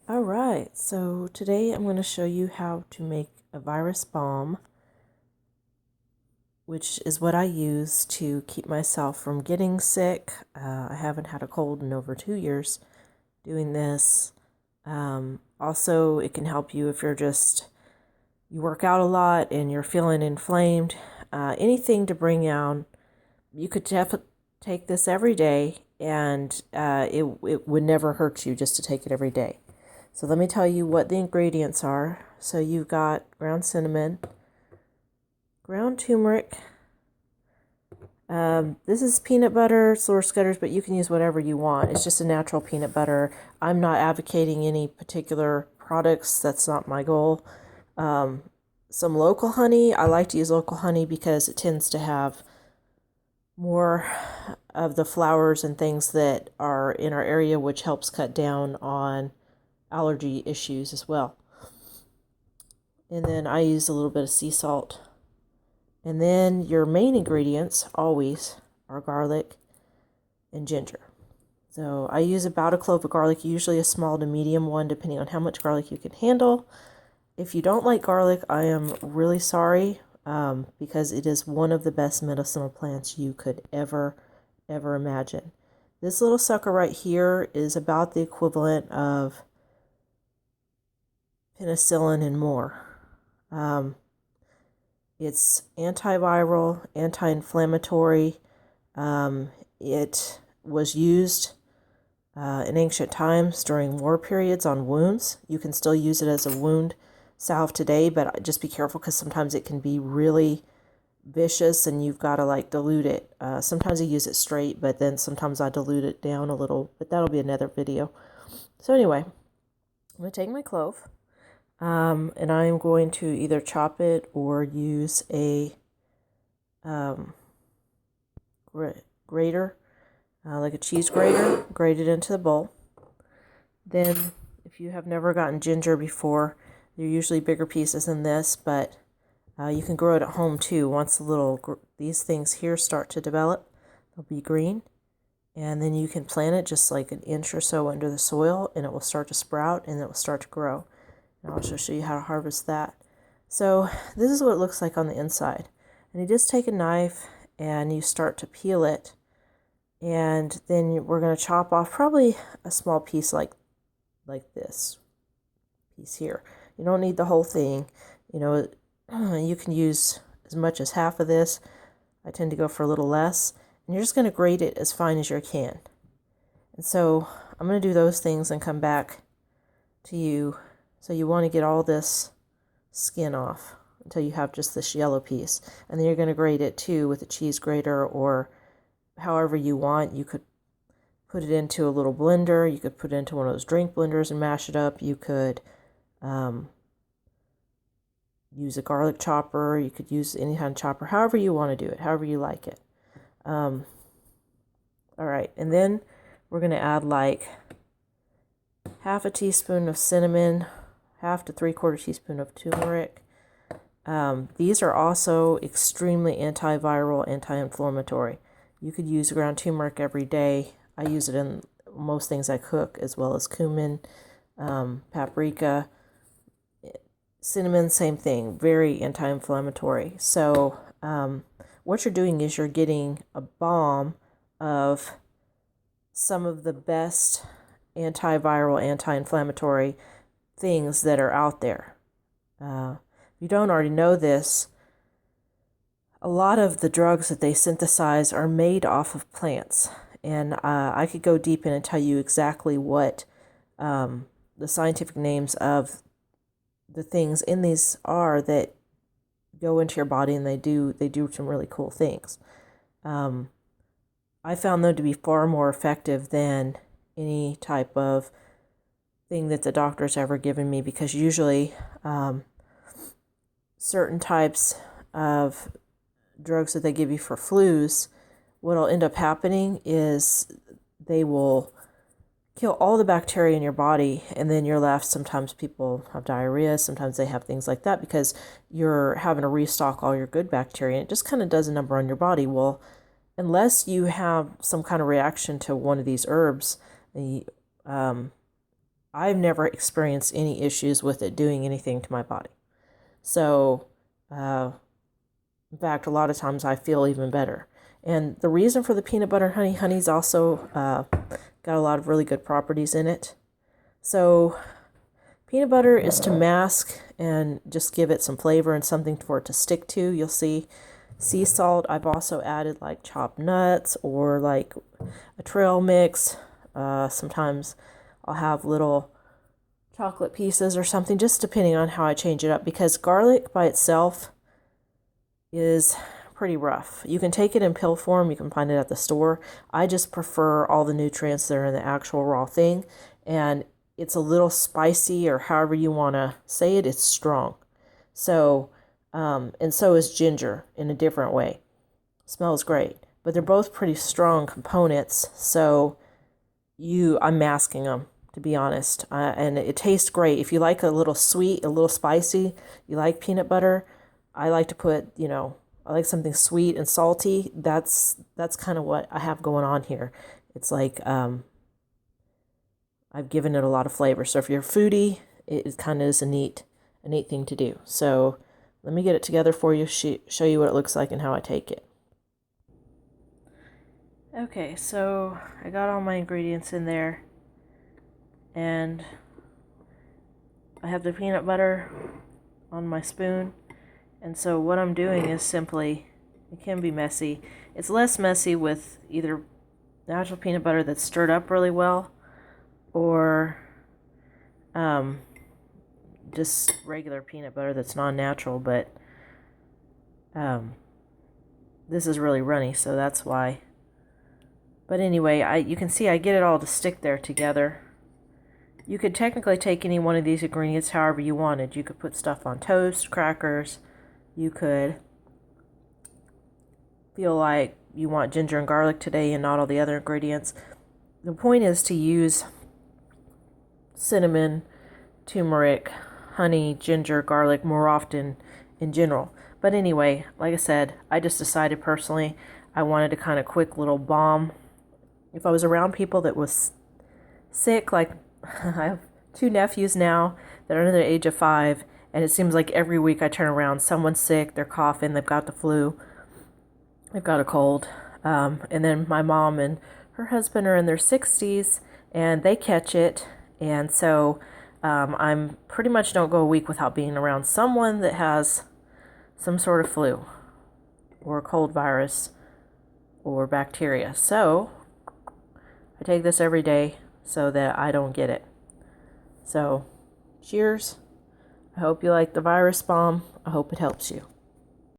All right, so today I'm going to show you how to make a virus balm, which is what I use to keep myself from getting sick. I haven't had a cold in over 2 years doing this. Also, it can help you if you work out a lot and you're feeling inflamed. Anything to bring down, you could take this every day and it would never hurt you just to take it every day. So let me tell you what the ingredients are. So you've got ground cinnamon, ground turmeric. This is peanut butter, source cutters, but you can use whatever you want. It's just a natural peanut butter. I'm not advocating any particular products. That's not my goal. Some local honey. I like to use local honey because it tends to have more of the flowers and things that are in our area, which helps cut down on allergy issues as well. And then I use a little bit of sea salt. And then your main ingredients always are garlic and ginger. So I use about a clove of garlic, usually a small to medium one, depending on how much garlic you can handle. If you don't like garlic, I am really sorry, because it is one of the best medicinal plants you could ever imagine. This little sucker right here is about the equivalent of penicillin and more. It's antiviral, anti-inflammatory. It was used in ancient times during war periods on wounds. You can still use it as a wound salve today, but just be careful because sometimes it can be really vicious and you've got to like dilute it. Sometimes I use it straight, but then sometimes I dilute it down a little, but that'll be another video. So anyway, I'm going to take my clove. And I am going to either chop it or use a grater, like a cheese grater, grate it into the bowl. Then, if you have never gotten ginger before, they're usually bigger pieces than this, but you can grow it at home too. Once these things here start to develop, they'll be green. And then you can plant it just like an inch or so under the soil, and it will start to sprout and it will start to grow. And I'll also show you how to harvest that. So this is what it looks like on the inside. And you just take a knife and you start to peel it. And then we're going to chop off probably a small piece like this piece here. You don't need the whole thing. You know, you can use as much as half of this. I tend to go for a little less. And you're just going to grate it as fine as you can. And so I'm going to do those things and come back to you. So you want to get all this skin off until you have just this yellow piece. And then you're going to grate it too with a cheese grater or however you want. You could put it into a little blender. You could put it into one of those drink blenders and mash it up. You could use a garlic chopper. You could use any kind of chopper, however you want to do it, however you like it. All right, and then we're going to add like half a teaspoon of cinnamon, half to 3/4 teaspoon of turmeric. These are also extremely antiviral, anti-inflammatory. You could use ground turmeric every day. I use it in most things I cook, as well as cumin, paprika. Cinnamon, same thing, very anti-inflammatory. So what you're doing is you're getting a balm of some of the best antiviral, anti-inflammatory things that are out there. If you don't already know this, a lot of the drugs that they synthesize are made off of plants. And I could go deep in and tell you exactly what the scientific names of the things in these are that go into your body, and they do some really cool things. I found them to be far more effective than any type of thing that the doctor's ever given me, because usually certain types of drugs that they give you for flus, what'll end up happening is they will kill all the bacteria in your body, and then you're left. Sometimes people have diarrhea, sometimes they have things like that because you're having to restock all your good bacteria, and it just kind of does a number on your body. Well, unless you have some kind of reaction to one of these herbs, I've never experienced any issues with it doing anything to my body. So, in fact, a lot of times I feel even better. And the reason for the peanut butter honey's also got a lot of really good properties in it. So peanut butter is to mask and just give it some flavor and something for it to stick to. You'll see sea salt. I've also added like chopped nuts or like a trail mix. Sometimes I'll have little chocolate pieces or something, just depending on how I change it up, because garlic by itself is pretty rough. You can take it in pill form. You can find it at the store. I just prefer all the nutrients that are in the actual raw thing, and it's a little spicy, or however you want to say it. It's strong. So, and so is ginger in a different way. Smells great, but they're both pretty strong components. So I'm masking them, to be honest. And it tastes great. If you like a little sweet, a little spicy, you like peanut butter, I like to put, I like something sweet and salty. That's kind of what I have going on here. It's like I've given it a lot of flavor. So if you're a foodie, it kind of is a neat thing to do. So let me get it together for you, show you what it looks like and how I take it. Okay, so I got all my ingredients in there, and I have the peanut butter on my spoon. And so what I'm doing is simply, it can be messy. It's less messy with either natural peanut butter that's stirred up really well, or just regular peanut butter that's non-natural, but this is really runny, so that's why. But anyway, you can see I get it all to stick there together. You could technically take any one of these ingredients however you wanted. You could put stuff on toast, crackers. You could feel like you want ginger and garlic today and not all the other ingredients. The point is to use cinnamon, turmeric, honey, ginger, garlic more often in general. But anyway, like I said, I just decided personally I wanted a kind of quick little bomb. If I was around people that was sick, like I have 2 nephews now that are under the age of 5, and it seems like every week I turn around, someone's sick, they're coughing, they've got the flu, they've got a cold. And then my mom and her husband are in their 60s, and they catch it. And so I'm pretty much don't go a week without being around someone that has some sort of flu or cold virus or bacteria. So I take this every day so that I don't get it. So cheers. I hope you like the virus bomb. I hope it helps you.